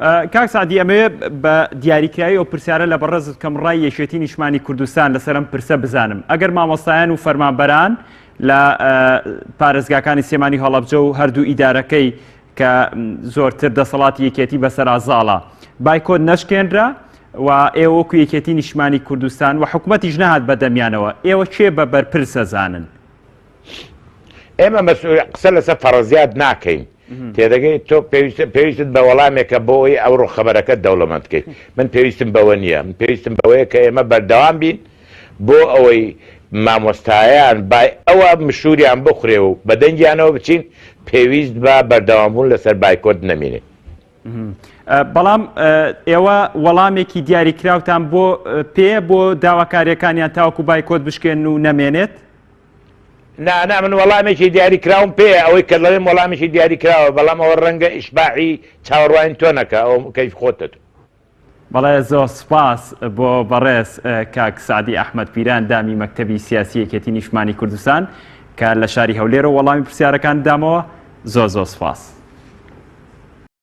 کاک سعدی ئەمەوێ بە دیاریکراوی ئەو پرسیارە لە بەڕێزت کەم ڕای یەکێتی نیشتمانی کوردستان لەسەر ئەم پرسە بزانم. ئەگەر مامۆستایان و فەرمانبەران لە پارێزگاکانی سێمانی هەڵەبجە و هەردوو ئیدارەکەی کە زۆرتر دەسەڵاتی یەکێتی بەسەرازاڵە بایکۆت نەشکێنرا و ئێوە وەکو یەکێتی نیشتمانی کوردستان و حکوومەتیش نەهات بەدەمیانەوە، ئێوە کێ بە بەرپرس ئەزانن؟ ئێمە قسە لەسەر فەرەزیات ناکەین. تێدەگەی تۆ پێویستت بە وەڵامێکە بۆ ئەوەی ئەو ڕوخەبەرەکە دەوڵەمەند بکەیت. من پێویستم بەوە نییە، من پێویستم بەوەیە کە ئێمە بەردەوام بین بۆ ئەوەی مامۆستایان ئەوە مشوریان بخورێ و بە دەنگیانەوە بچین، پێویست بە بەردەوامبوون لەسەر بایکۆت نەمینێ. بەڵام ئێوە وەڵامێکی دیاریکراوتان بۆ بۆ داواکاریەکانیان تاوەکو بایکۆت بشکێن و نەمێنێت؟ نا من وەڵامێکی دیاریکراوم پێ ئەوەی کە لەڵێم وەڵامێکی دیاریکراوە، بەڵام ئەوە ڕەنگە ئیشباعی چاوەڕوانی تۆ نەکە، ئەو کەیف خۆتت. بەڵێ زۆر سپاس بۆ بەڕێز کاک سعدی ئەحمەد پیران دامی مەکتەبی سیاسی یەکێتی نیشتمانی کوردستان کە لە شاری هەولێرە وەڵامی پرسیارەکان دامەوە. زۆر سپاس.